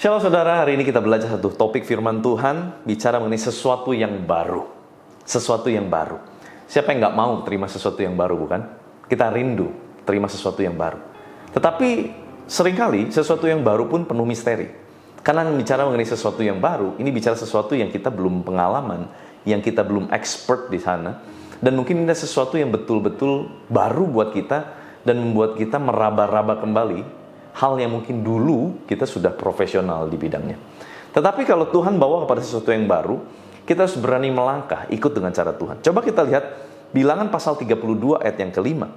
Shalom saudara, hari ini kita belajar satu topik firman Tuhan, bicara mengenai sesuatu yang baru. Sesuatu yang baru. Siapa yang nggak mau terima sesuatu yang baru, bukan? Kita rindu terima sesuatu yang baru. Tetapi seringkali sesuatu yang baru pun penuh misteri. Karena bicara mengenai sesuatu yang baru, ini bicara sesuatu yang kita belum pengalaman, yang kita belum expert di sana. Dan mungkin ini sesuatu yang betul-betul baru buat kita dan membuat kita meraba-raba kembali hal yang mungkin dulu kita sudah profesional di bidangnya. Tetapi kalau Tuhan bawa kepada sesuatu yang baru, kita harus berani melangkah, ikut dengan cara Tuhan. Coba kita lihat Bilangan pasal 32 ayat yang kelima.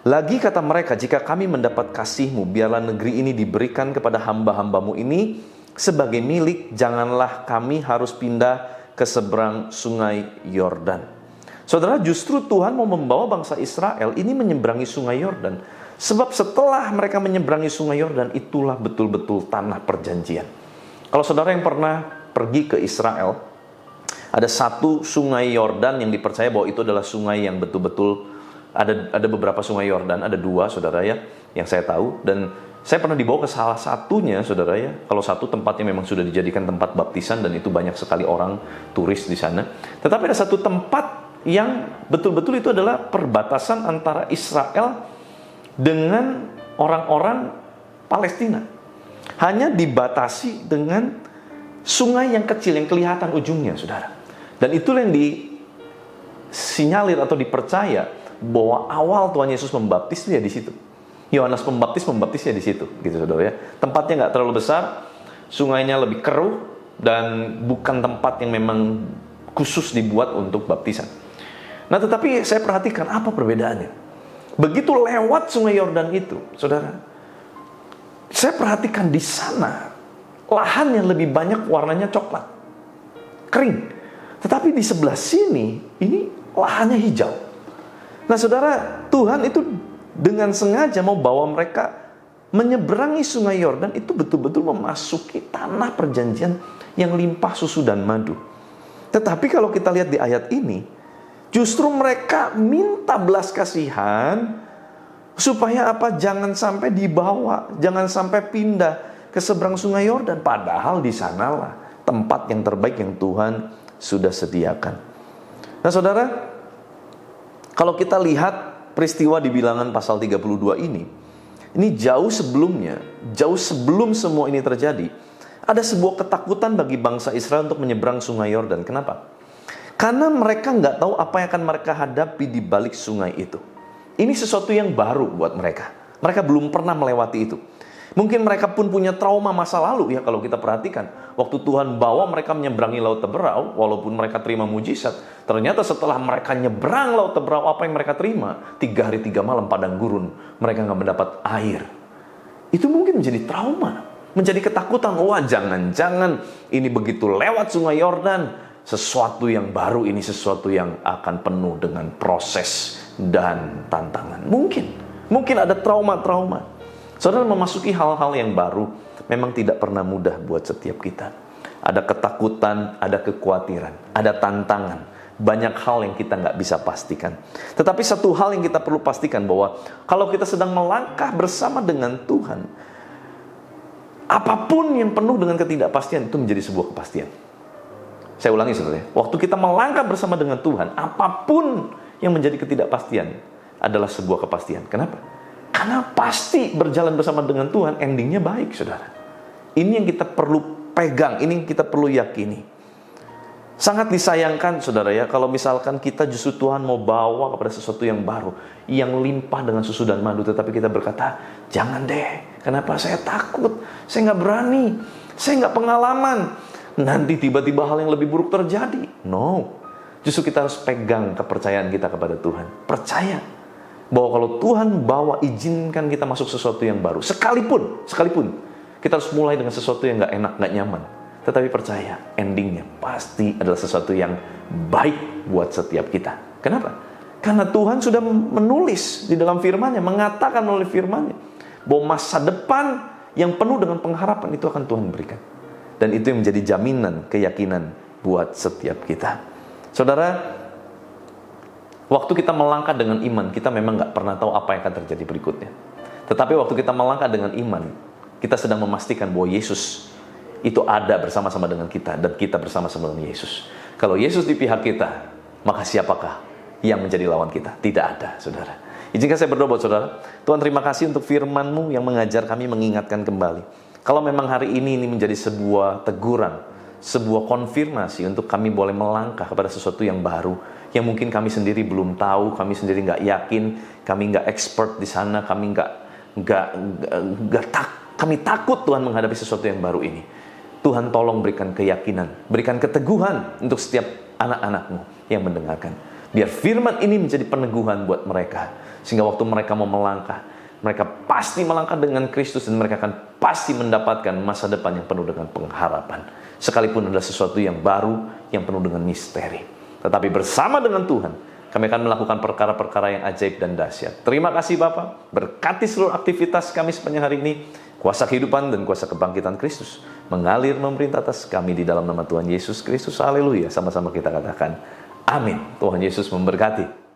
Lagi kata mereka, jika kami mendapat kasih-Mu, biarlah negeri ini diberikan kepada hamba-hamba-Mu ini sebagai milik, janganlah kami harus pindah ke seberang sungai Yordan. Saudara, justru Tuhan mau membawa bangsa Israel ini menyeberangi sungai Yordan. Sebab setelah mereka menyeberangi sungai Yordan, itulah betul-betul tanah perjanjian. Kalau saudara yang pernah pergi ke Israel, ada satu sungai Yordan yang dipercaya bahwa itu adalah sungai yang betul-betul, ada beberapa sungai Yordan, ada dua saudara ya, yang saya tahu. Dan saya pernah dibawa ke salah satunya saudara ya. Kalau satu tempatnya memang sudah dijadikan tempat baptisan dan itu banyak sekali orang turis di sana. Tetapi ada satu tempat yang betul-betul itu adalah perbatasan antara Israel dengan orang-orang Palestina. Hanya dibatasi dengan sungai yang kecil yang kelihatan ujungnya, saudara. Dan itulah yang disinyalir atau dipercaya bahwa awal Tuhan Yesus membaptis ya di situ. Yohanes Pembaptis ya di situ, gitu saudara ya. Tempatnya nggak terlalu besar, sungainya lebih keruh dan bukan tempat yang memang khusus dibuat untuk baptisan. Nah, tetapi saya perhatikan apa perbedaannya. Begitu lewat sungai Yordan itu, saudara, saya perhatikan di sana lahan yang lebih banyak warnanya coklat, kering. Tetapi di sebelah sini, ini lahannya hijau. Nah saudara, Tuhan itu dengan sengaja mau bawa mereka menyeberangi sungai Yordan itu betul-betul memasuki tanah perjanjian yang limpah susu dan madu. Tetapi kalau kita lihat di ayat ini, justru mereka minta belas kasihan supaya apa? Jangan sampai dibawa, jangan sampai pindah ke seberang sungai Yordan. Padahal di sanalah tempat yang terbaik yang Tuhan sudah sediakan. Nah saudara, kalau kita lihat peristiwa di Bilangan pasal 32 ini jauh sebelumnya, jauh sebelum semua ini terjadi, ada sebuah ketakutan bagi bangsa Israel untuk menyeberang sungai Yordan. Kenapa? Karena mereka nggak tahu apa yang akan mereka hadapi di balik sungai itu. Ini sesuatu yang baru buat mereka. Mereka belum pernah melewati itu. Mungkin mereka pun punya trauma masa lalu ya kalau kita perhatikan. Waktu Tuhan bawa mereka menyeberangi Laut Teberau, walaupun mereka terima mujizat, ternyata setelah mereka nyeberang Laut Teberau, apa yang mereka terima? 3 hari 3 malam padang gurun. Mereka nggak mendapat air. Itu mungkin menjadi trauma, menjadi ketakutan. Wah, jangan-jangan ini begitu lewat sungai Yordan, sesuatu yang baru ini, sesuatu yang akan penuh dengan proses dan tantangan. Mungkin ada trauma-trauma. Saudara, memasuki hal-hal yang baru memang tidak pernah mudah buat setiap kita. Ada ketakutan, ada kekhawatiran, ada tantangan. Banyak hal yang kita nggak bisa pastikan. Tetapi satu hal yang kita perlu pastikan bahwa kalau kita sedang melangkah bersama dengan Tuhan, apapun yang penuh dengan ketidakpastian itu menjadi sebuah kepastian. Saya ulangi saudara, waktu kita melangkah bersama dengan Tuhan, apapun yang menjadi ketidakpastian adalah sebuah kepastian. Kenapa? Karena pasti berjalan bersama dengan Tuhan, endingnya baik saudara. Ini yang kita perlu pegang, ini yang kita perlu yakini. Sangat disayangkan saudara ya, kalau misalkan kita justru Tuhan mau bawa kepada sesuatu yang baru, yang limpah dengan susu dan madu, tetapi kita berkata, jangan deh, kenapa? Saya takut, saya nggak berani, saya nggak pengalaman. Nanti tiba-tiba hal yang lebih buruk terjadi. No. Justru kita harus pegang kepercayaan kita kepada Tuhan. Percaya bahwa kalau Tuhan bawa, izinkan kita masuk sesuatu yang baru. Sekalipun kita harus mulai dengan sesuatu yang gak enak, gak nyaman. Tetapi percaya, endingnya pasti adalah sesuatu yang baik buat setiap kita. Kenapa? Karena Tuhan sudah menulis di dalam firman-Nya, mengatakan melalui firman-Nya, bahwa masa depan yang penuh dengan pengharapan itu akan Tuhan berikan. Dan itu yang menjadi jaminan, keyakinan buat setiap kita. Saudara, Waktu kita melangkah dengan iman, kita memang nggak pernah tahu apa yang akan terjadi berikutnya. Tetapi waktu kita melangkah dengan iman, kita sedang memastikan bahwa Yesus itu ada bersama-sama dengan kita, dan kita bersama-sama dengan Yesus. Kalau Yesus di pihak kita, maka siapakah yang menjadi lawan kita? Tidak ada, saudara. Izinkan saya berdoa buat saudara. Tuhan, terima kasih untuk firman-Mu yang mengajar kami, mengingatkan kembali. Kalau memang hari ini menjadi sebuah teguran, sebuah konfirmasi untuk kami boleh melangkah kepada sesuatu yang baru, yang mungkin kami sendiri belum tahu, kami sendiri nggak yakin, kami nggak expert di sana, kami kami takut Tuhan menghadapi sesuatu yang baru ini. Tuhan tolong berikan keyakinan, berikan keteguhan untuk setiap anak-anak-Mu yang mendengarkan. Biar firman ini menjadi peneguhan buat mereka, sehingga waktu mereka mau melangkah, mereka pasti melangkah dengan Kristus, dan mereka akan pasti mendapatkan masa depan yang penuh dengan pengharapan. Sekalipun adalah sesuatu yang baru, yang penuh dengan misteri. Tetapi bersama dengan Tuhan, kami akan melakukan perkara-perkara yang ajaib dan dahsyat. Terima kasih Bapa, berkati seluruh aktivitas kami sepanjang hari ini. Kuasa kehidupan dan kuasa kebangkitan Kristus mengalir memerintah atas kami di dalam nama Tuhan Yesus Kristus. Haleluya. Sama-sama kita katakan amin. Tuhan Yesus memberkati.